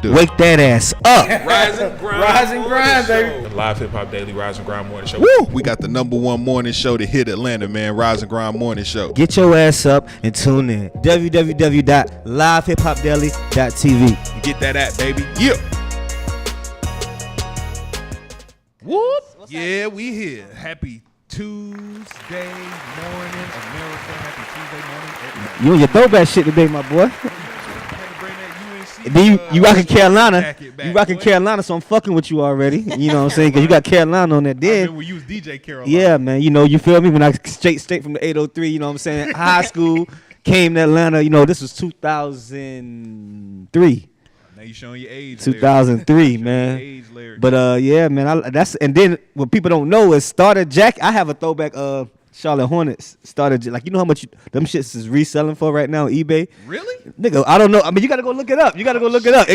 do? Wake that ass up. Rise and grind, baby. The Live Hip Hop Daily Rise and Grind Morning Show. Woo! We got the #1 morning show to hit Atlanta, man. Rise and Grind Morning Show. Get your ass up and tune in. www.livehiphopdaily.tv. Get that app, baby. Yeah. Whoop. Yeah, we here. Happy Tuesday morning, America. Happy Tuesday morning, Atlanta. You on your throwback shit today, my boy. Had to bring that UNC, Then you rocking Carolina. jacket back, You rocking boy. Carolina, so I'm fucking with you already. You know what I'm saying? Because you got Carolina on that. I Then, remember when you was DJ Carolina. yeah, man. You know, you feel me? When I straight from the 803, you know what I'm saying? High school, came to Atlanta. You know, this was 2003. Now you showing your age. 2003, Larry. man. Your age, Larry. But yeah, man. And then what people don't know is starter jacket. I have a throwback Charlotte Hornets starter jacket. Like, you know how much them shits is reselling for right now on eBay? Really? Nigga, I don't know. I mean, you gotta go look it up. It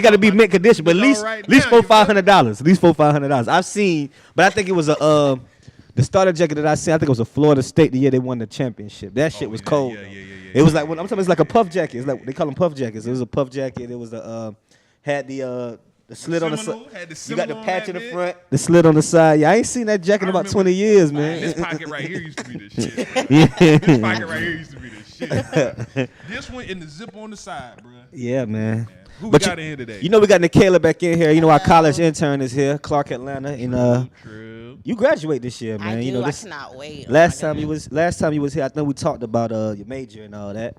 gotta be mint condition, but at least Right at least now, $400-$500. At least $400-$500. I've seen, but I think it was the starter jacket that I seen. I think it was a Florida State the year they won the championship. That shit was cold. Yeah. It was like I'm talking. It's like a puff jacket. It's like they call them puff jackets. It was a puff jacket. It was had the slit on the side. You got the patch in the front, the slit on the side. Yeah, I ain't seen that jacket in about 20 years, man. This pocket right here used to be the shit. Bro. Yeah. This pocket right here used to be the shit. Bro. This one in the zip on the side, bro. Yeah, man. Who But we got in here today? You know we got Nikayla back in here. You know our college intern is here, Clark Atlanta, and True. you graduate this year, man. I do. You know I cannot wait. Oh Last my time you was here, I know we talked about your major and all that.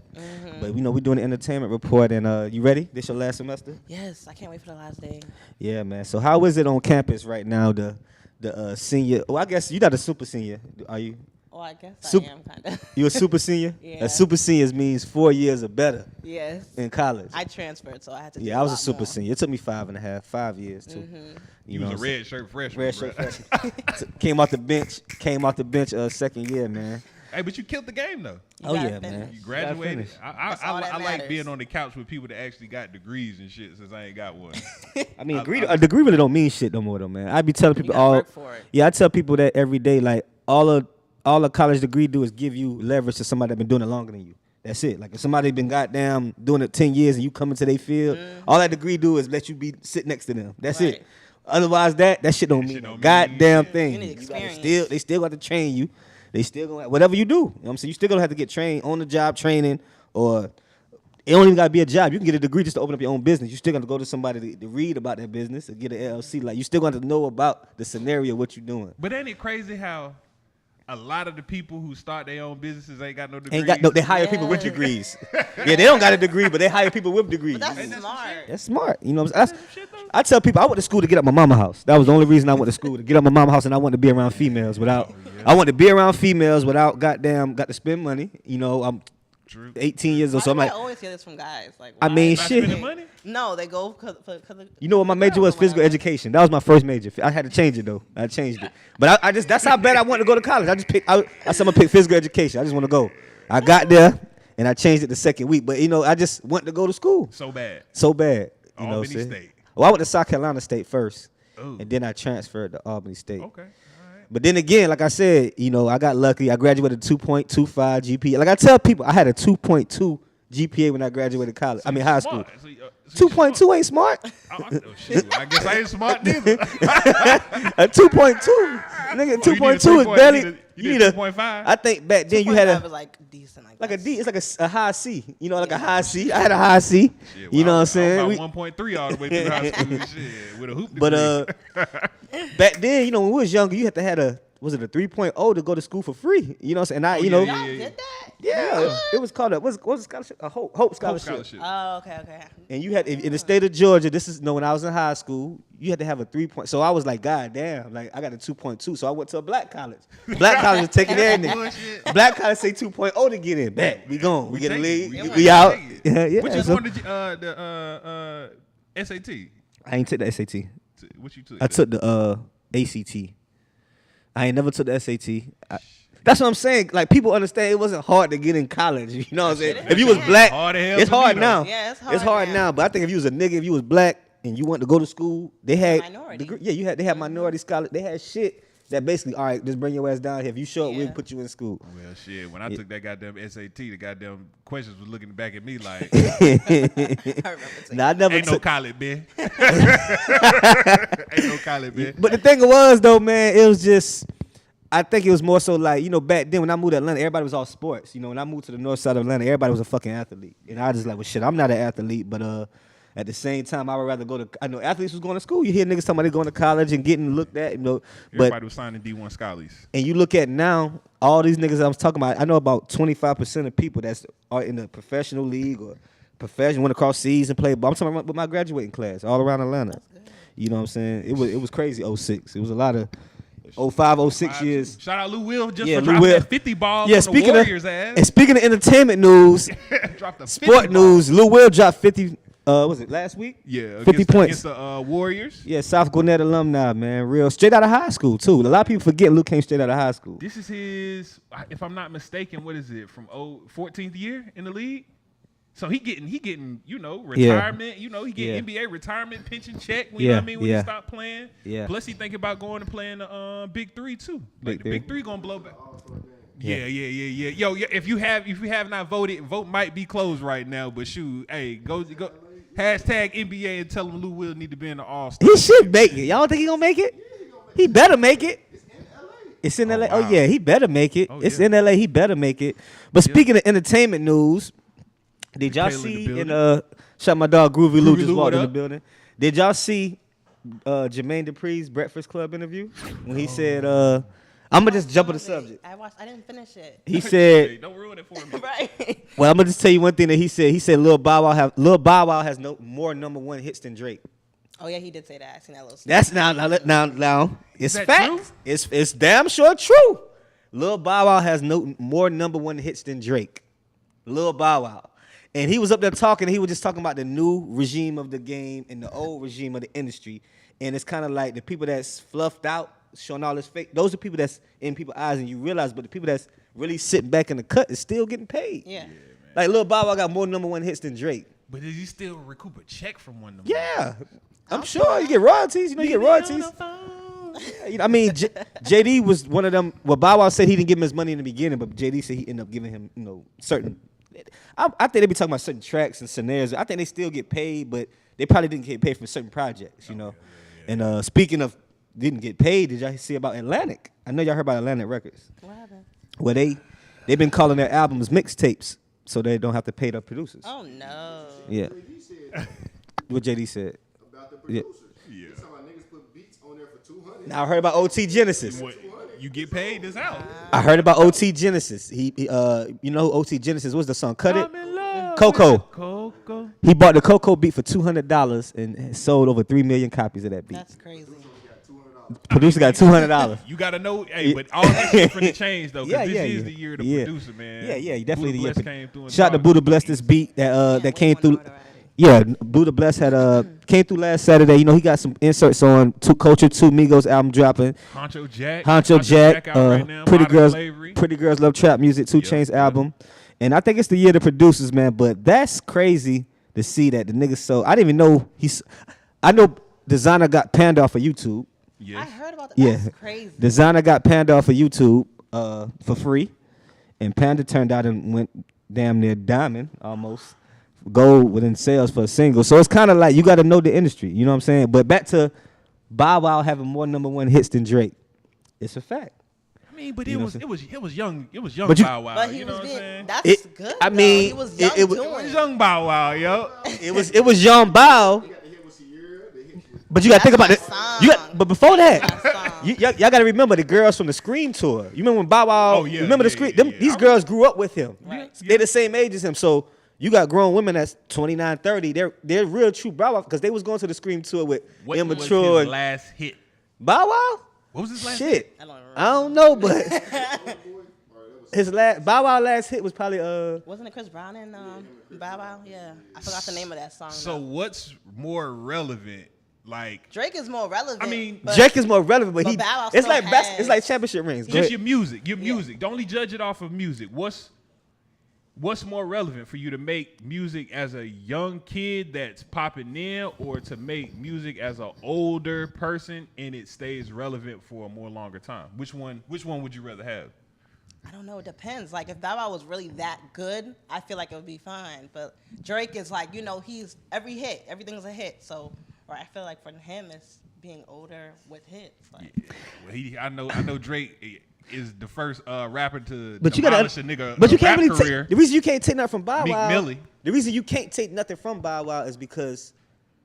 But you know we're doing the entertainment report, and you ready? This your last semester? Yes, I can't wait for the last day. Yeah, man. So how is it on campus right now? The senior. Well, I guess you're not a super senior, are you? Oh, I guess Sup- I am kind of. You a super senior? Yeah. A super senior means 4 years or better Yes. in college. I transferred, so I had to. Yeah, do I was a lot super more. senior. It took me 5 years too. You was a red shirt freshman. Red shirt freshman. Came off the bench. Second year, man. Hey, but you killed the game though. Oh gotta yeah, finish. man. You graduated. finish. That's all that I like matters. being on the couch with people that actually got degrees and shit. Since I ain't got one. I mean, a degree really don't mean shit no more, though, man. I be telling people gotta work for it. Yeah, I tell people that every day. Like all a college degree do is give you leverage to somebody that been doing it longer than you. That's it. Like if somebody been goddamn doing it 10 years and you come into their field, all that degree do is let you sit next to them. That's Right. it. Otherwise, that shit don't mean don't a mean goddamn shit. thing. You need You gotta experience. they still got to train you. They still gonna whatever you do. You know what I'm saying? You still gonna have to get trained on the job training, or it don't even gotta be a job. You can get a degree just to open up your own business. You still got to go to somebody to read about that business or get an LLC. Like you still got to know about the scenario what you're doing. But ain't it crazy how a lot of the people who start their own businesses ain't got no degrees? Ain't got no. They hire people with degrees. Yeah, they don't got a degree, but they hire people with degrees. But that's smart. That's smart. You know, I tell people I went to school to get up my mama house. That was the only reason I went to school, to get up my mama house, and I wanted to be around females without. I wanted to be around females without goddamn got to spend money. You know, I'm True. 18 years old, Why so I'm do I like, always hear this from guys? Like, I why? mean, Not shit. spending money? No, they go because. You know what my major was? Physical education. That was my first major. I had to change it though. I changed it, but I just that's how bad I wanted to go to college. I just picked. I said I'm gonna pick physical education. I just want to go. I got there and I changed it the second week. But you know, I just wanted to go to school So bad. so bad. You know, Albany what I'm saying? State. Well, I went to South Carolina State first, Ooh. and then I transferred to Albany State. Okay. All right. But then again, like I said, you know, I got lucky. I graduated 2.25 GPA. Like I tell people, I had a 2.2 GPA when I graduated college. I mean, high school. Smart. So 2.2 ain't smart. Shit, I guess I ain't smart neither. A 2.2, nigga. 2.2 is barely. You need a 2.5. I think back then you had was like decent. like a D. It's like a high C. You know, like a high C. I had a high C. Shit, You know what I'm I saying? was about 1.3 all the way through high school. Shit, with a hoop But degree. back then, you know, when we was younger, you had to have a 3.0 to go to school for free. You know what I'm saying? And I, you know, Y'all did that? yeah, it was called what was the scholarship? A Hope Scholarship. Scholarship. Oh, okay. And you had in the state of Georgia. This is when I was in high school. You had to have a 3 point. So I was like, God damn, like I got a 2.2. So I went to a black college. Black college is taking everything. Black college say 2.0 to get in. Bet we gone. We get a take league. it. We out. take it. Yeah, yeah. What you so- going to the SAT? I ain't took the SAT. What you took? I took the ACT. I ain't never took the SAT. That's what I'm saying. Like people understand it wasn't hard to get in college. You know what I'm saying? If you was black, Hard as hell it's to hard me, now. though. Yeah, it's It's hard hard now. But I think if you was a nigga, if you was black and you wanted to go to school, they had Minority. degree. Yeah, they had minority scholars. They had shit that basically, all right, just bring your ass down here. If you show up, we'll Yeah. put you in school. Well, shit. When I took that goddamn SAT, the goddamn questions was looking back at me like, I remember taking Nah, I never ain't no took. college, man. Ain't no college, man. But the thing was though, man, it was just. I think it was more so like, you know, back then when I moved to Atlanta, everybody was all sports. You know, when I moved to the north side of Atlanta, everybody was a fucking athlete. And I just like, well, shit, I'm not an athlete, but at the same time, I would rather go to. I know athletes was going to school. You hear niggas talking about they going to college and getting looked at, you know. Everybody But was signing D1 scholars. and you look at now, all these niggas I was talking about. I know about 25% of people that's are in the professional league or professional went across seas and played ball. I'm talking about with my graduating class all around Atlanta. You know what I'm saying? It was crazy. 06. It was a lot of 05, 06 years. Shout out Lou Will just Yeah, for Lou dropping Will. that 50 ball Yeah, on the speaking Warriors of ass. and speaking of entertainment news, Dropped a 50 sport ball. news. Lou Will dropped 50. Was it last week? Yeah, 50 points. against the Warriors. Yeah, South Gwinnett alumni, man. Real straight out of high school too. A lot of people forget Lou came straight out of high school. This is his, if I'm not mistaken, what is it, from 14th year in the league? So he getting, you know, retirement. You know, he getting NBA retirement pension check. You know what I mean? When he stop playing. Yeah. Plus he thinking about going and playing the Big Three too. Like Big the Big Three. Three gonna blow back. Yeah. Yo, if you have not voted, vote might be closed right now. But shoot, hey, go. Hashtag NBA and tell him Lou Will need to be in the All-Star. He should make it. Y'all think he gonna make it? He better make it. It's in LA. Oh wow. yeah, he better make it. Oh, It's yeah. in LA. He better make it. But speaking of entertainment news, did y'all Taylor in the see building. shout my dog Groovy Lou Groovy just Lou, walked what in the up? building. Did y'all see Jermaine Dupri's Breakfast Club interview when he said I'm gonna just jump on the subject. I didn't finish it. He said, Don't ruin it for me. Right. well, I'm gonna just tell you one thing that he said. He said Lil Bow Wow has no more #1 hits than Drake. Oh yeah, he did say that. I seen that little. That's now. It's that facts. It's damn sure true. Lil Bow Wow has no more #1 hits than Drake. Lil Bow Wow, and he was up there talking. He was just talking about the new regime of the game and the old regime of the industry. And it's kind of like the people that's fluffed out, showing all this fake. Those are people that's in people's eyes, and you realize. But the people that's really sitting back in the cut is still getting paid. Yeah. Like Lil Bow Wow got more #1 hits than Drake. But did he still recoup a check from one of them? Yeah, I'm sure you get royalties. You know, you get royalties. You know, I mean, JD was one of them. Well, Bow Wow said he didn't give him his money in the beginning, but JD said he ended up giving him, you know, certain. I think they be talking about certain tracks and scenarios. I think they still get paid, but they probably didn't get paid for certain projects, you know. And speaking of didn't get paid, did y'all see about Atlantic? I know y'all heard about Atlantic Records. What happened? Well, they've been calling their albums mixtapes, so they don't have to pay the producers. Oh no. Yeah. What JD said. About the Yeah. producers. Yeah. He's talking about niggas put beats on there for 200. Now I heard about OT Genesis. What, you get paid this out. I heard about OT Genesis. He you know who OT Genesis was? The song Cut It. I'm in love Coco. with Coco. He bought the Coco beat for $200 and sold over 3 million copies of that beat. That's crazy. Producer got $200. You gotta know, hey, but all that shit for the change though, because Yeah, this yeah, is yeah. the year of the Yeah. producer, man. Yeah, you definitely Buddha did. Bless came through and Shout out to dropped. Buddha Bless this beat that Yeah, that came we through. won the already. Yeah, Buddha Bless had came through last Saturday. You know, he got some inserts on Culture 2 Migos album dropping. Honcho Jack. Honcho Jack, out right now, Pretty Modern Girls, Slavery. Pretty Girls Love Trap Music, 2 Yep, Chainz yep. album, and I think it's the year of the producers, man. But that's crazy to see that the niggas. So I didn't even know I know Designer got Panda off of YouTube. I Yes. heard about that. Yeah, That's crazy. Designer got Panda off of YouTube for free, and Panda turned out and went damn near diamond, almost gold within sales for a single. So it's kind of like you got to know the industry, you know what I'm saying? But back to Bow Wow having more #1 hits than Drake, it's a fact. I mean, but You it know was what young. It was young But you- Bow Wow. But he You know was what I'm being. saying? That's It- good. I though. mean, he was it- young it was- It doing was it. young Bow Wow, yo. It was Young Bow, They hit with Sierra. They hit with but you got to think about That's it. my You got, song. but before that, That's my song. y'all got to remember the girls from the Scream tour. You remember when Bow Wow? Oh, yeah, remember the yeah, Scream? yeah, Them, yeah. These I girls grew up with him. Right. They're the same age as him. So you got grown women that's 29, 30. They're real true Bow Wow because they was going to the Scream tour with What Immature was his and last hit? Bow Wow. What was his last Shit, hit? I don't remember. I don't know, but his last Bow Wow last hit was probably Wasn't it Chris Brown and Bow Wow? Yeah, I forgot the name of that song. So though. what's more relevant? Like, Drake is more relevant. I mean, but Drake is more relevant, but but he Bow Wow it's still like has- it's like championship rings. Go just ahead. your music. Your music. Don't only judge it off of music. what's more relevant for you to make music as a young kid that's popping in, or to make music as an older person and it stays relevant for a more longer time? Which one would you rather have? I don't know. It depends. Like, if Bow Wow was really that good, I feel like it would be fine. But Drake is like, he's every hit. Everything's a hit. So, or I feel like for him, it's being older with hits. Like, Yeah. Well, I know Drake is the first rapper to But you demolish gotta, a nigga but you rap can't really career. take. The reason you can't take nothing from Bow Meek Wow. Millie. The reason you can't take nothing from Bow Wow is because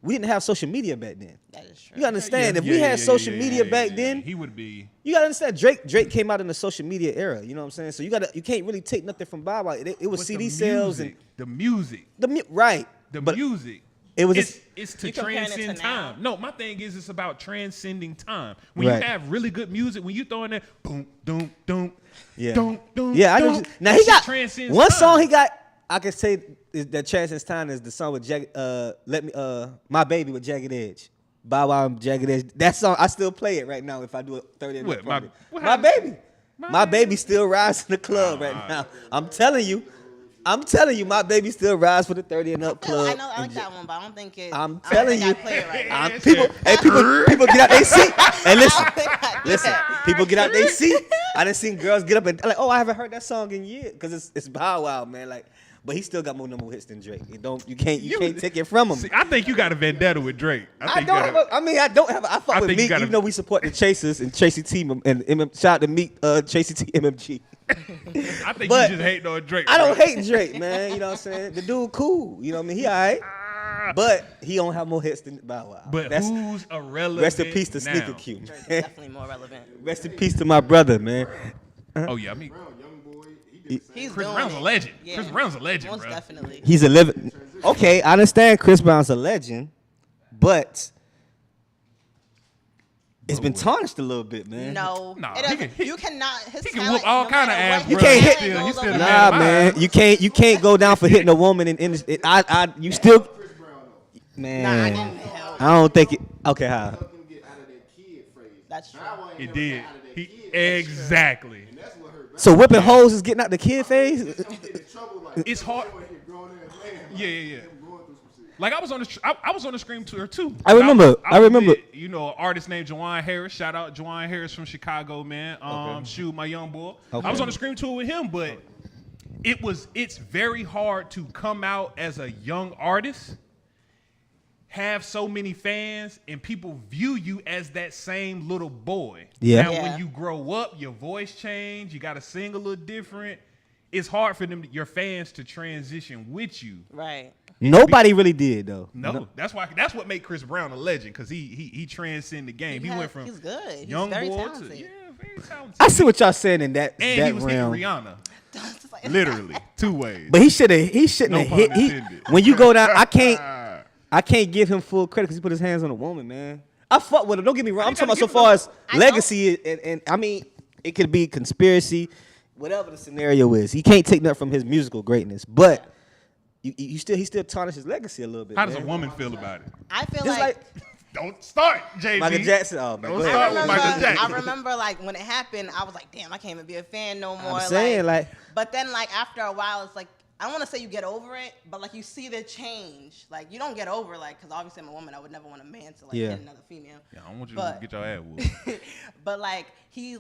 we didn't have social media back then. that is true. You gotta understand, if we had social media back then, he would be. you gotta understand Drake came out in the social media era. You know what I'm saying? So you can't really take nothing from Bow Wow. It was But CD the sales music, the music, right. the music. It was it's to You comparing it to transcend now? time. No, my thing is it's about transcending time. When Right. you have really good music, when you throw in that boom, doom, doom, Yeah. doom, doom, Yeah, I know. doom, Now that he shit got transcends one time. song he got. I can say that transcends time is the song with My Baby with Jagged Edge. Bow Wow and Jagged Edge. That song I still play it right now if I do a 30 What, party. what My happened? baby. My baby still rides in the club right now. I'm telling you, My Baby still rides for the 30 and up club. I know. I like that one, but I don't think it. I'm I don't telling think you. I play it right now. People get out their seat. And listen, I don't think I do listen. that. People get out their seat. I done seen girls get up and like, oh, I haven't heard that song in years, because it's Bow Wow, man. Like, but he still got more number one hits than Drake. You can't take it from him. See, I think you got a vendetta with Drake. I fuck with think you Meek, gotta- even though we support the Chasers and Tracy T and shout out to Meek, Tracy T, MMG. I think But you just hating on Drake. I don't bro. hate Drake, man. You know what I'm saying? The dude cool. You know what I mean? He all right. But he don't have more hits than Bow Wow. But who's irrelevant? Rest in peace to now? Sneaker Q. Drake is definitely more relevant. Rest in peace to my brother, man. Oh yeah, I mean, Brown, young boy, he did the same. He's Chris doing Brown's a it. legend. Yeah. Chris Brown's a legend, Most bro. definitely. He's a living. Okay, I understand Chris Brown's a legend, but it's been tarnished a little bit, man. No, Nah, it he doesn't- can- you cannot. His he can talent, whoop all no kinda matter ass, what You bro. can't hit- talent He's goes still over the Nah, man. man, you can't go down for hitting a woman you still, Chris Brown though. man. Nah, I didn't help. I don't think it. Okay, how? Helped him get out of that kid phase. That's true. Bow Wow ain't It never did. got out of that He kid. exactly. And that's what hurt. So whipping hoes is getting out the kid phase. He getting in trouble like It's hard. He a grown ass man. Yeah, yeah, yeah. Him going through some shit. Like I was on the Scream tour too. I remember. I was remember. with, an artist named Juwan Harris. Shout out Juwan Harris from Chicago, man. Shoot, my young boy. Okay. I was on the Scream tour with him, but it's very hard to come out as a young artist, have so many fans, and people view you as that same little boy. Yeah. Now, Yeah. when you grow up, your voice change. You got to sing a little different. It's hard for your fans to transition with you. Right. Nobody really did though. No, that's what made Chris Brown a legend, because he transcended the game. He went from He's good. He's young very boy talented. to very talented. I see what y'all saying in that And that he was hitting realm. Rihanna, It's like- literally 2 ways. But he shouldn't No have pun hit. intended. When you go down, I can't give him full credit because he put his hands on a woman, man. I fuck with him. Don't get me wrong. I'm You talking about gotta so far as I legacy and I mean, it could be conspiracy, whatever the scenario is. He can't take nothing from his musical greatness, but he still tarnish his legacy a little bit. How does a man. woman feel about it? I feel Just like Don't start, JB. Michael Jackson? Oh man, Don't go ahead. start with Michael Jackson. I remember like when it happened, I was like, damn, I can't even be a fan no more. I'm saying like But then like after a while, it's like I don't want to say you get over it, but like you see the change. Like you don't get over like because obviously I'm a woman. I would never want a man to like Yeah. hit another female. Yeah, I don't want you But- to get your ass whooped. But like he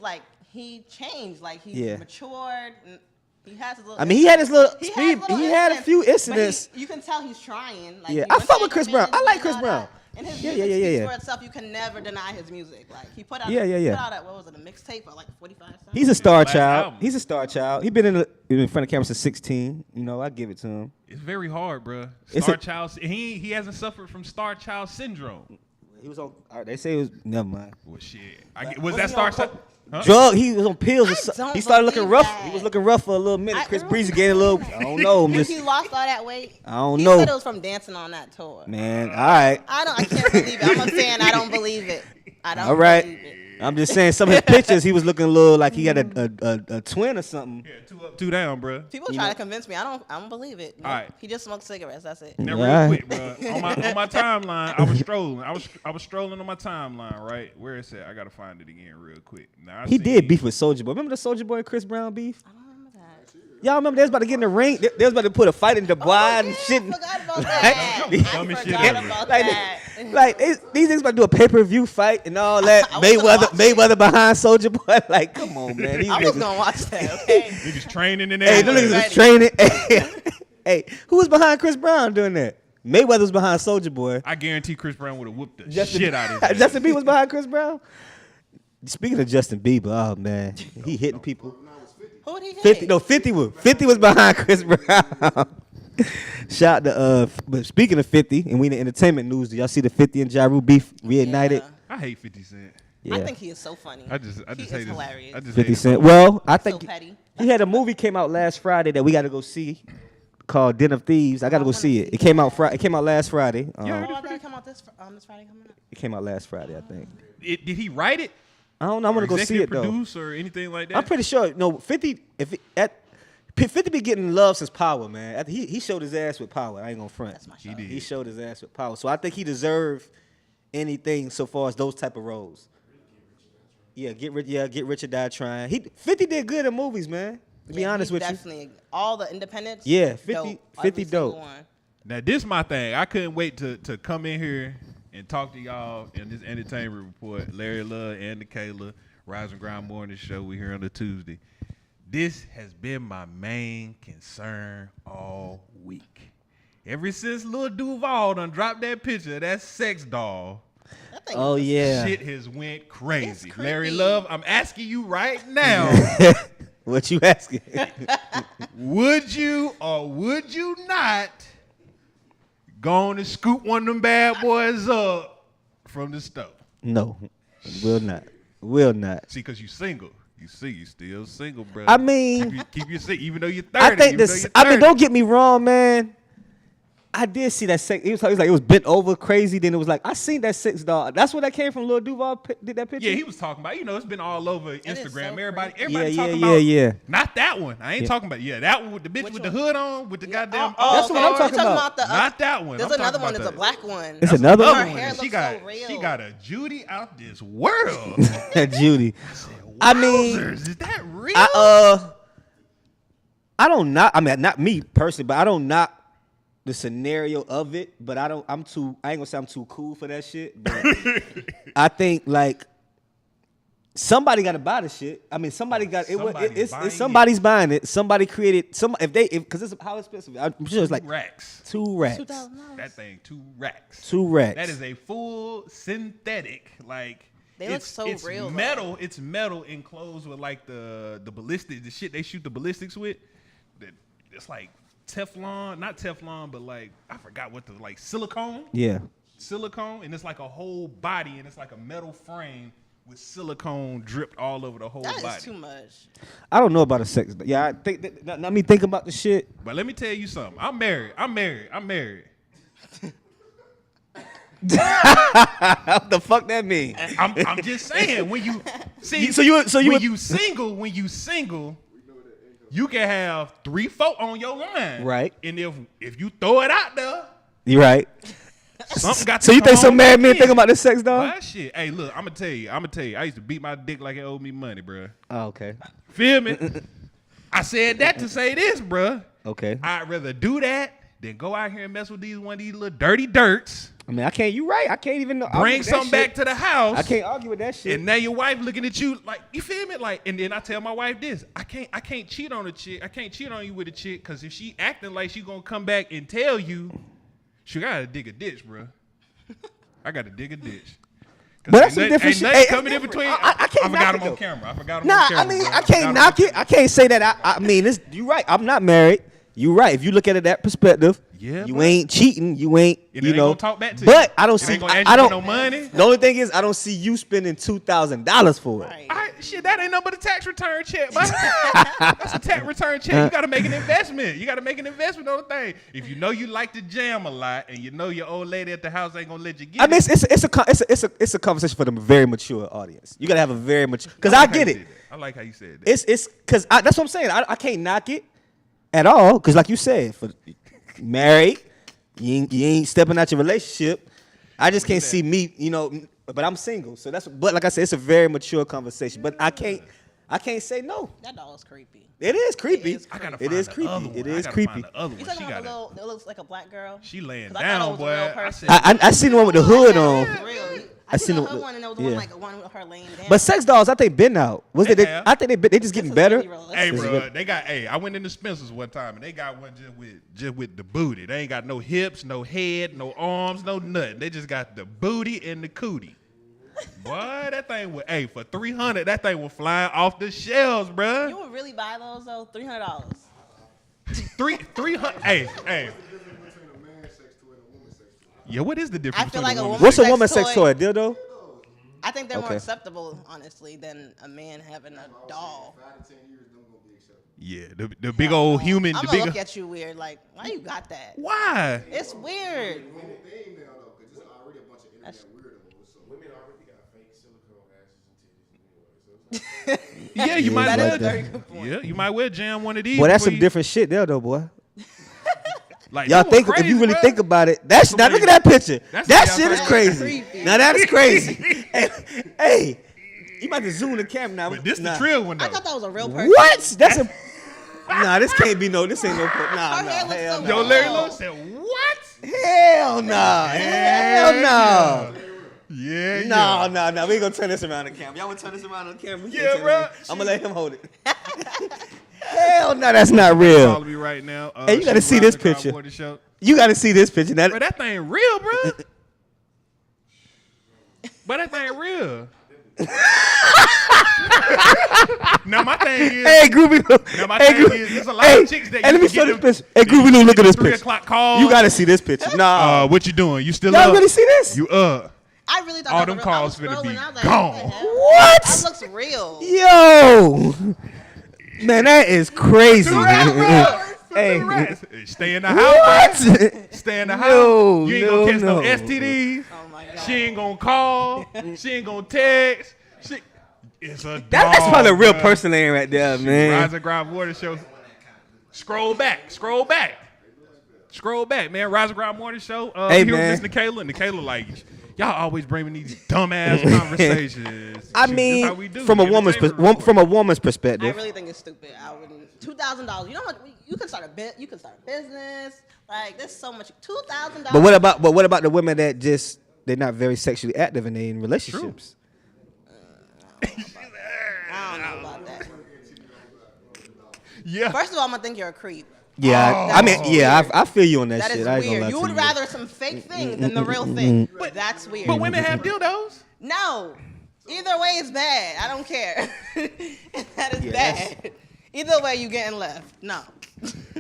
changed. Like he Yeah. matured. And he has his little. I mean, he had his little He speed. has little He had a incidents, few but he- incidents. you can tell he's trying. Like, Yeah, he I went fuck to with Chris England Brown. I like and Chris all Brown. that. And his Yeah, music yeah, yeah, speaks yeah. for itself. You can never deny his music. Like he put out. Yeah, yeah, yeah. Put out what was it? A mixtape of like 45 songs. He's a star last child. album. He's a star child. He been in front of camera since 16. You know, I give it to him. It's very hard, bro. It's Star a- Child. He hasn't suffered from Star Child syndrome. He was on. They say it was. Never mind. Well, shit. Was Wasn't that he Star on Child? Huh? Drug. He was on pills. Or I something. don't He started looking believe rough. that. He was looking rough for a little minute. I- Chris Breezy gained a little. I don't know. I'm Think just. he lost all that weight? I don't he know. said it was from dancing on that tour. Man, all right. I can't believe it. I'm a fan. I don't believe it. I don't All right. believe it. I'm just saying, some of his pictures, he was looking a little like he had a twin or something. Yeah, 2 up, 2 down, bro. People try to convince me. I don't believe it. All right. He just smoked cigarettes. That's it. Now, Yeah. real quick, bro. On my timeline, I was strolling. I was strolling on my timeline, right? Where is it? I gotta find it again real quick. Now, He did beef with Soulja Boy. Remember the Soulja Boy and Chris Brown beef? I don't remember that. Y'all remember they was about to get in the ring? They was about to put a fight in Dubai and shit. I forgot about that. I Dumbest shit forgot ever. about Like, that. like these niggas about to do a pay-per-view fight and all that. I was gonna watch Mayweather behind Soldier Boy. Like, come on, man. These I was niggas. gonna watch that. Okay. Niggas training in Hey, there. them niggas was training. Hey, who was behind Chris Brown doing that? Mayweather was behind Soldier Boy. I guarantee Chris Brown would have whooped the shit out of his ass. Justin Bieber was behind Chris Brown. Speaking of Justin Bieber, oh man, he hitting people. Who did he hit? 50 was behind Chris Brown. Shout to but speaking of 50, and we in the entertainment news, do y'all see the 50 and Ja Rule beef reignited? Yeah. I hate 50 Cent. Yeah. I think he is so funny. I just he hate is this. hilarious. I just 50 hate Cent. Well, I think so petty. he had a movie came out last Friday that we got to go see called Den of Thieves. I got to go see it. It came out It came out last Friday. Oh, I thought it come out this Friday coming up. It came out last Friday, I think. Did he write it? I don't know. I want to go see it though. Produce or anything like that? I'm pretty sure. No, 50. 50 be getting love since Power, man. He showed his ass with Power. I ain't gonna front. That's my show. He did. He showed his ass with Power. So I think he deserved anything so far as those type of roles. Yeah, get rich or die trying. 50 did good in movies, man. To be honest with you. Definitely all the independents. Yeah, 50 dope. 50 Every single dope. one. Now this my thing. I couldn't wait to come in here and talk to y'all in this entertainment report. Larry Love and Kayla, Rise and Grind Morning Show. We here on the Tuesday. This has been my main concern all week. Ever since Lil Duval done dropped that picture of that sex doll, That thing Oh is- yeah. shit has went crazy. It's Larry creepy. Love, I'm asking you right now, What you asking? would you or would you not go on and scoop one of them bad boys up from the stove? No, will not. Will not. See, because you single. You see, you still single, bro. I mean, keep your single, even though you're 30. I think even though this. you're I mean, 30. don't get me wrong, man. I did see that sex. It was like it was bent over crazy. Then it was like I seen that sex doll. That's where that came from. Lil Duval did that picture. Yeah, he was talking about. You know, it's been all over Instagram. so Everybody crazy. talking Yeah, about. yeah. Not that one. I ain't talking about. Yeah, that one with the bitch Which with one? the hood on, with the goddamn. That's what I'm You're talking about. the Not that one. There's I'm another talking one. about It's a the- black one. It's another Her one. hair She looks got so real. she got a Judy out this world. Judy. I mean, Wowzers, is that real? I don't knock. I mean, not me personally, but I don't knock the scenario of it. But I ain't gonna say I'm too cool for that shit. But I think like somebody got to buy the shit. I mean, somebody got it. Somebody's buying It's somebody's buying it. Somebody created because it's how expensive. I'm sure it's like racks. 2 racks. $2,000. That thing, 2 racks. 2 racks. That is a full synthetic, like They look so it's real, though. metal. It's metal enclosed with like the ballistics, the shit they shoot the ballistics with. It's like Teflon, not Teflon, but like I forgot what the like silicone, Yeah. and it's like a whole body, and it's like a metal frame with silicone dripped all over the whole That body. is too much. I don't know about a sex. Yeah, I think not me thinking about the shit. But let me tell you something. I'm married. What the fuck that mean? I'm just saying when you see So you when would- you single, you can have 3, 4 on your line, Right. And if you throw it out there, You right. something got to So you come think some on mad back men in. thinking about this sex doll? Well, shit. Hey, look, I'm gonna tell you. I used to beat my dick like it owed me money, bruh. Oh, okay. Feel me? I said that to say this, bruh. Okay. I'd rather do that than go out here and mess with one of these little dirty dirts. I mean, I can't. You right. I can't even argue Bring with that something back shit. to the house. I can't argue with that shit. And now your wife looking at you like, you feel me? Like, and then I tell my wife this: I can't cheat on a chick. I can't cheat on you with a chick because if she acting like she gonna come back and tell you, she gotta dig a ditch, bro. I gotta dig a ditch. 'Cause But that's ain't a different ain't shit. nothing Hey, it's coming in different. between. I can't I knock forgot it, him on though. camera. I forgot him Nah, on camera. I mean, bro. I forgot can't him knock on it. I can't say that. I mean, you right. I'm not married. You right. If you look at it that perspective, Yeah, you bro. ain't cheating. You ain't. And You it ain't know. gonna talk back to you. But I don't It see. ain't gonna ask I you don't. for no money. The only thing is, I don't see you spending $2,000 for it. Right. Shit, that ain't nothing but a tax return check, man. That's a tax return check. You gotta make an investment. You gotta make an investment on the thing. If you know you like to jam a lot, and you know your old lady at the house ain't gonna let you get I mean, it. it's a conversation for the very mature audience. You gotta have a very mature. Because I like how get you it. said that. I like how you said that. It's because that's what I'm saying. I can't knock it at all. Because like you said, for married, you ain't stepping out your relationship. I just can't see me, but I'm single. So but like I said, it's a very mature conversation. But I can't I can't say no. That dog is creepy. It is creepy. It is I gotta It find is the creepy. other one. It I is gotta creepy. find the other You one. talking She about got the little that looks like a black girl? She laying 'Cause I thought it down, was a boy. real I person. said, I seen the one with the hood on. It's real. I I seen seen the the- hood one and there was yeah. one like one with her laying down. But sex dolls, I think been out. Was They it? have. I think they just getting This is better. really realistic. hey, This is bro, what- they got. Hey, I went into Spencer's one time and they got one just with the booty. They ain't got no hips, no head, no arms, no nothing. They just got the booty and the cootie. Boy, that thing was. Hey, for $300, that thing was flying off the shelves, bro. You would really buy those though? $300. 300. Hey. Between a man sex toy and a woman sex toy. Yeah, what is the difference? I feel between like a woman- What's a sex woman's sex toy. toy? Dildo? I think they're more Okay. acceptable, honestly, than a man having a doll. 5 to 10 years, them gonna be acceptable. Yeah, the big old human. I'm The gonna big. look at you weird. Like, why you got that? Why? It's weird. Thing now though, because there's already a bunch of internet weirdos. So women already got fake silicone asses and titties anyway. So Yeah, you might That like is well. a very good point. Yeah, you might well jam one of these. Boy, that's before some you- different shit there, though, boy. Like, Y'all that was think if crazy, you really bro. think about it, that's now look at that picture. That's That y'all shit is crazy. crazy. Creepy. Now that is crazy. hey, you about to zoom the camera now? But this nah. the trill one though. I thought that was a real person. What? That's a. Nah, this can't be no. This ain't no. Nah, Her nah. hair looks Hell so no. Yo, good. Larry Lewis said, "What? Hell no. Hell no. Yeah, No, no, no. We ain't gonna turn this around the camera. Y'all wanna turn this around the camera? Yeah, bro. I'm gonna let him hold it. Hell no, that's not Follow real. me right now. Hey, you gotta see this picture. You gotta see this picture. Bro, that thing real, bro. But that thing real. Now my thing is, Hey, Groovy Lou. now my Hey, thing Groovy. is, there's a lot Hey, of chicks that hey, let me used to show get this them- picture. Hey, Groovy Lou, look at this 3 picture. o'clock calls. You gotta see this picture. Nah. What you doing? You still Y'all up? really see this? You up? I really thought All that them was real. I calls was finna be scrolling, I was like, gone. What? The hell? What? That looks real. Yo. Man, that is crazy. Hey. Stay in the house. What? Stay in the house. No, You ain't gonna catch no no. STDs. Oh my god. She ain't gonna call. She ain't gonna text. It's a dog, That's probably a real bruh. person laying right there, man. Rise and Grind Morning Show. Scroll back, man. Rise and Grind Morning Show. Hey, Here man. with Miss Nikayla. And Nikayla, like, y'all always bring me these dumbass conversations. I Shoot, mean, this how we do. from a We woman's entertainment report. from a woman's I perspective. really think it's stupid. I wouldn't. $2,000. You know what? You can start a bit. You can start a business. Like there's so much. $2,000. But what about the women that just they're not very sexually active and they in relationships? I don't know about that. Yeah. First of all, I'm gonna think you're a creep. Yeah, I mean, yeah, I feel you on that, That shit. is I ain't gonna lie weird. You to would you. rather some fake thing than the real thing. But that's weird. But women have dildos. No. Either way is bad. I don't care. That is Yeah, bad. Either way, you getting left. No.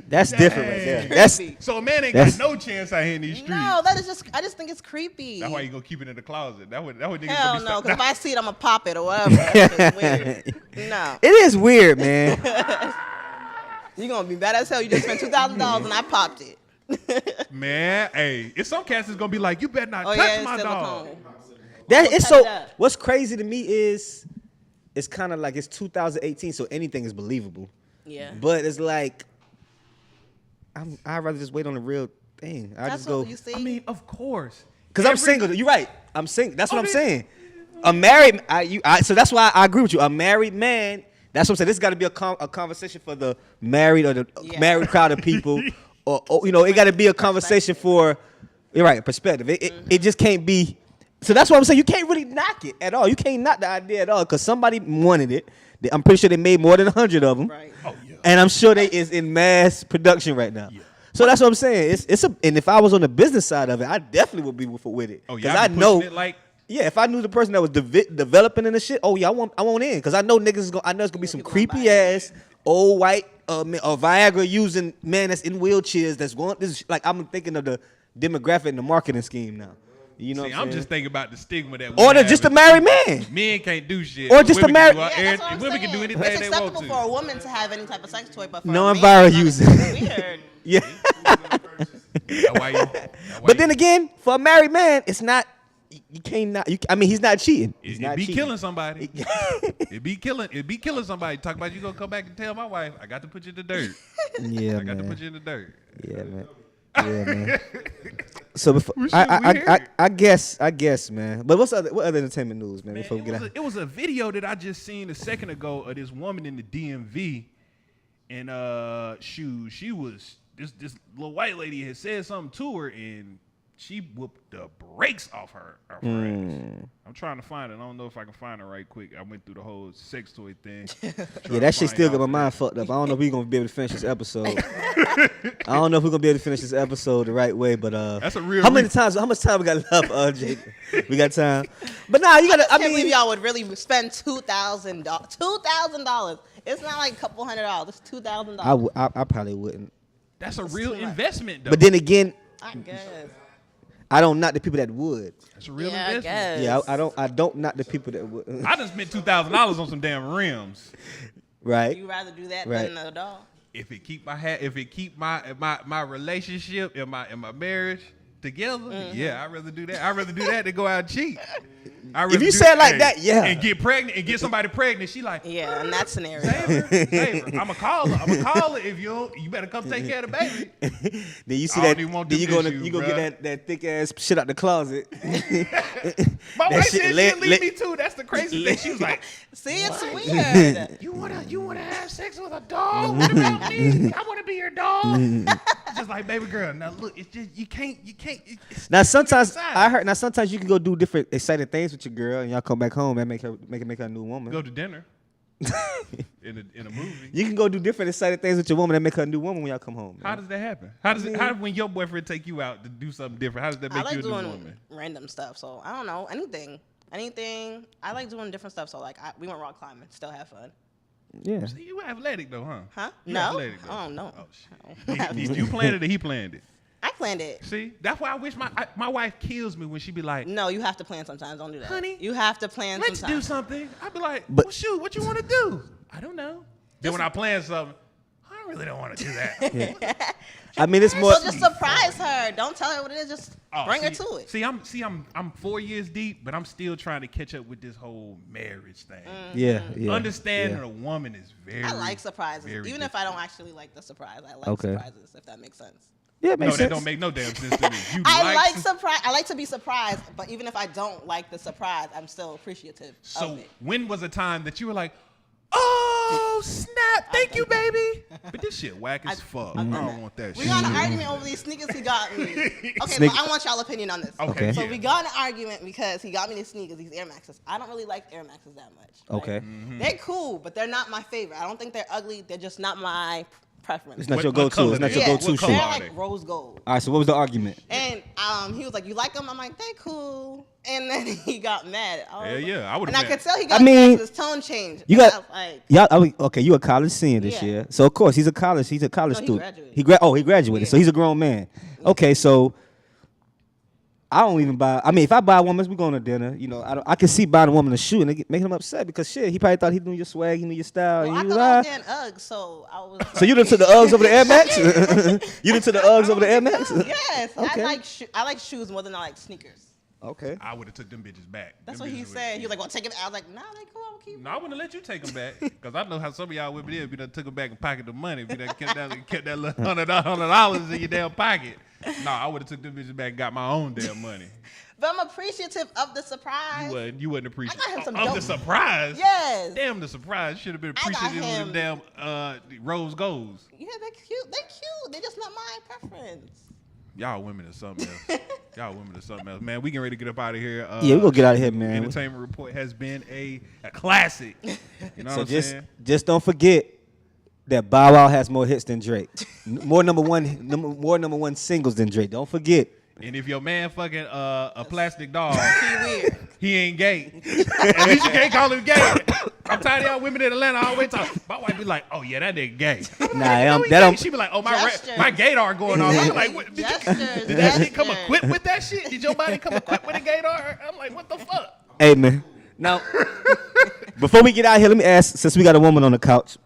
That's different right there. Dang. That's Creepy. So a man ain't That's- got no chance out here in these streets. No, that is just. I just think it's creepy. That's why you gonna keep it in the closet. That would niggas Hell gonna be no, stuck. because if I see it, I'm gonna pop it or whatever. That's just weird. No. it is weird, man. You're gonna be bad as hell. You just spent $2,000 and I popped it. Man, hey, it's some cats that's gonna be like, you better not Oh touch yeah, my it's dog. silicone. That it's cut so. it up. What's crazy to me is, it's kind of like it's 2018, so anything is believable. Yeah. But it's like, I'd rather just wait on the real thing. I That's just go what you see. I mean, of course. because I'm Every- single. You're right. I'm single. That's what I'm Okay. saying. A married, so that's why I agree with you. A married man. That's what I'm saying. This got to be a conversation for the married or the Yeah. married crowd of people, or you know, it got to be a conversation for. You're right, perspective. It just can't be. So that's what I'm saying. You can't really knock it at all. You can't knock the idea at all because somebody wanted it. I'm pretty sure they made more than 100 of them. Right. Oh yeah. And I'm sure they is in mass production right now. So that's what I'm saying. And if I was on the business side of it, I definitely would be with it. Oh Because yeah. I know. It like Yeah, if I knew the person that was developing in the shit, oh yeah, I want in because I know niggas is gonna. I know it's gonna be some People gonna creepy buy it. ass old white or Viagra using man that's in wheelchairs that's going. This is like I'm thinking of the demographic and the marketing scheme now. You know, see, what I'm I'm saying? just thinking about the stigma that or we have just a as married man. Men can't do shit. Or but just a women married- can do Yeah, that's what I'm women can do saying. anything It's they want acceptable to. for a woman to have any type of sex toy, but for No a one man, viral it's using. weird. Yeah. That's why But then again, for a married man, it's not. You can't not. I mean, he's not cheating. He's it not be cheating. killing somebody. It be killing somebody. Talk about you gonna come back and tell my wife, I got to put you in the dirt. Yeah, I got to man. put you in the dirt. Yeah, man. Yeah, man. So before, We heard. I guess, man. But what other entertainment news, man? Man, Before we get out. it was a video that I just seen a second ago of this woman in the DMV, and she was this little white lady had said something to her, and she whooped the brakes off her ass. I'm trying to find it. I don't know if I can find it right quick. I went through the whole sex toy thing. Yeah, that shit still got my mind fucked up. I don't know if we're gonna be able to finish this episode. I don't know if we're gonna be able to finish this episode the right way, but That's a real. how much time we got left, Jake? We got time. But nah, you gotta. I can't believe y'all would really spend $2,000. $2,000. It's not like a couple $100. It's $2,000. I probably wouldn't. That's a real too much. investment, though. But then again, I guess. I don't knock the people that would. That's a real Yeah, I investment. guess. Yeah, I don't knock the people that would. I just spent $2,000 on some damn rims. Right. You rather do that Right. than a dog? If it keep my relationship and my marriage together, yeah, I'd rather do that. I'd rather do that than go out and cheat. If you say it like that, yeah. And get pregnant and get somebody pregnant, she like, Yeah, in that scenario. save her. I'ma call her. If you better come take care of the baby. Then you see I that. don't even want Then you them go issues, get bruh. that thick ass shit out the closet. My That wife shit said lit- she'd leave lit- me too. That's the crazy thing. She was like, See, it's weird. You wanna have sex with a dog? What about me? I wanna be your dog. It's just like, baby girl. Now look, it's just you can't. It's Now sometimes inside. I heard. Now sometimes you can go do different exciting things with your girl, and y'all come back home and make her a new woman. go to dinner in a movie. You can go do different exciting things with your woman that make her a new woman when y'all come home. How Man. does that happen? How when your boyfriend take you out to do something different? How does that I make like you a new doing woman? random stuff, so I don't know anything. I like doing different stuff. So like, we went rock climbing, still have fun. Yeah. See, you athletic though, huh? Huh? You No. athletic, though. Oh no. Did you plan it or he planned it? I planned it. See, that's why I wish my wife kills me when she be like, No, you have to plan sometimes. Don't do that. Honey, You have to plan let's do sometimes. something. I'd be like, But- well, shoot, what you want to do? I don't know. Then when I plan something, I really don't want to do that. I mean, it's more. So just surprise her. Don't tell her what it is. Just Oh, bring her see- to it. See, I'm 4 years deep, but I'm still trying to catch up with this whole marriage thing. Yeah. Understanding yeah. a woman is very. I like surprises, very even if I don't actually like the surprise. I like Okay. surprises, if that makes sense. Yeah, it No, makes that sense. don't make no damn sense to me. You I like su- surprise. I like to be surprised, but even if I don't like the surprise, I'm still appreciative So of it. when was a time that you were like, oh snap, thank you, baby? But this shit whack as fuck. I don't want that We shit. got an argument over these sneakers he got me. Okay, Sneak- so I want y'all opinion on this. Okay. So yeah. we got in an argument because he got me these sneakers, these Air Maxes. I don't really like Air Maxes that much. Okay. They're cool, but they're not my favorite. I don't think they're ugly. They're just not my preference. It's not What- your what go-to. color It's not they- your Yeah, go-to what shoe. color they're are like they? rose gold. All right. So what was the argument? And he was like, "You like them?" I'm like, "They cool." And then he got mad. Hell yeah, I would And have I been. could tell he got I mean, mad 'cause his tone changed. You And got- I was like, Y'all, okay, you a college senior this Yeah. year, so of course he's a college No, he student. graduated. He graduated, so Yeah. he's a grown man. Okay, so I don't even buy. I mean, if I buy a woman, we going to dinner. You know, I can see buying a woman a shoe and making him upset because shit, he probably thought he knew your swag, he knew your style. well, I and you thought I was lie. getting Uggs, so I was. So you done took the Uggs over the Air Max? You done took the Uggs over the Air Max? Yes, Okay. I like shoes more than I like sneakers. Okay. I would have took them bitches back. That's Them what he bitches said. He was like, "Well, take it." I was like, "Nah, they cool. I'm keep." No, I wouldn't let you take them back because I know how some of y'all women is. If you done took them back and pocketed the money, if you done kept that little $100 in your damn pocket. No, I would have took them bitches back and got my own damn money. But I'm appreciative of the surprise. You wouldn't appreciate I got him some of the dope- surprise. Yes. Damn, the surprise should have been I got appreciative of them damn rose golds. Yeah, they're cute. They're cute. They're just not my preference. Y'all women are something else. Y'all women are something else. Man, we getting ready to get up out of here. Yeah, we gonna get out of here, man. Entertainment Report has been a classic. You know So what I'm saying? just don't forget that Bow Wow has more hits than Drake. More number one singles than Drake. Don't forget. And if your man fucking a plastic dog, He weird. he ain't gay. At least you can't call him gay. I'm tired of y'all women in Atlanta always talk. My wife be like, "Oh yeah, that nigga gay." Nah, No, he that gay. don't. She be like, "Oh Gestures. my gaydar going on." I'm like, what, did Gestures, that shit come gestures. equipped with that shit? Did your body come equipped with a gaydar? I'm like, what the fuck? Hey man. Now, before we get out here, let me ask. Since we got a woman on the couch,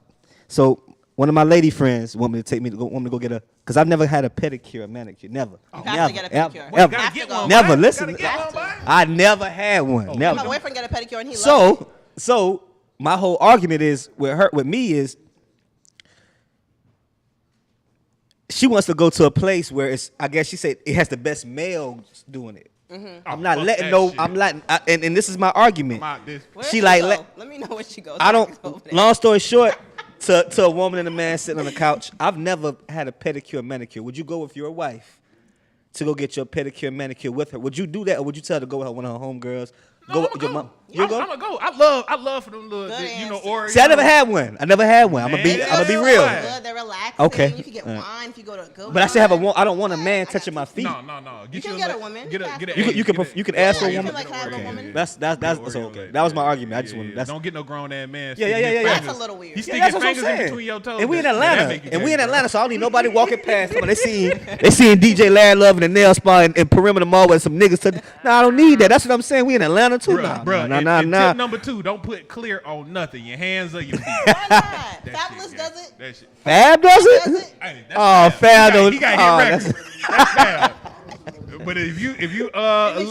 so one of my lady friends want me to go get a. Cause I've never had a pedicure, or manicure, never. You never, have to get a ever, pedicure. Well, you ever. gotta Have get to go. one. Never, boy. listen. You gotta get one, boy. I never had one. Never. My boyfriend got a pedicure and he loved it. So my whole argument is with me is she wants to go to a place where it's. I guess she said it has the best males doing it. I'm not fuck letting that no. shit. I'm letting. And this is my argument. I'm out this. Where She she like, go? let- Let me know where she goes. I Over there. don't. Long story short, to a woman and a man sitting on the couch, I've never had a pedicure, manicure. Would you go with your wife to go get your pedicure, manicure with her? Would you do that, or would you tell her to go with one of her homegirls? No, with your mom. You I'm go? gonna go. I love for them little, Good you know, answer. or See, I never had one. I'm gonna be Man, real. why? Good, they're relaxing. Okay. You can get wine if you go to a good But I still have a. one. I don't want a man I got touching my you. feet. No. You can get a woman. Get a. You Get a. can- You can ask for a Yeah, you woman. can, like, have a woman. That's okay. That was my argument. I just want. That's Don't get no grown ass man. Yeah. That's a little weird. He's Yeah, sticking that's what I'm fingers in saying. between your toes. And we in That Atlanta. make you And we in gay, bro. Atlanta, so I don't need nobody walking past. Come on, they seeing DJ Larry Love in the nail spa and Perimeter Mall with some niggas. Nah, I don't need that. That's what I'm saying. We in Atlanta too. Bruh, Nah. and tip number 2, don't put clear on nothing. Your hands or your feet. Why not? That Fabulous shit, does yeah. it. That shit. Fab does Does it? it? Hey, that's Oh, Fab don't. He got oh, hit record. That's Fab. But if you Maybe she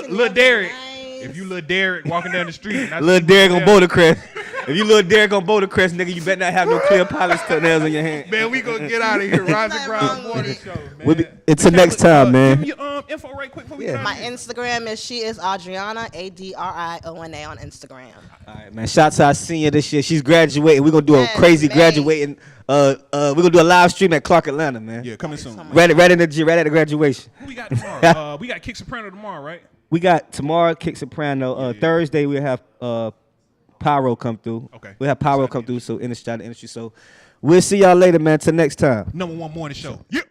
Lil needs Derek, nice. if you Lil Derek walking down the street, and I Lil see Derek on Fab, Boulder Crest. If you Lil Derek on Boulder Crest, nigga, you better not have no clear polish toenails in your hand. Man, we gonna get out of here. Rise and Nothing Grind wrong with Morning it. Show, man. We'll be- until next time, man. Give me your info right quick before we Yeah. get out My of here. Instagram is she is Adriana ADRIONA on Instagram. All right, man. Shout out to our senior this year. She's graduating. We're gonna do a Yes, crazy May. graduating. We're gonna do a live stream at Clark Atlanta, man. Yeah, coming soon. Right at the graduation. Who we got tomorrow? We got Kick Soprano tomorrow, right? We got tomorrow Kick Soprano. Thursday we have Pyro come through. Okay. We have Pyro come through. So in the industry. So we'll see y'all later, man. Till next time. #1 morning show. Yeah.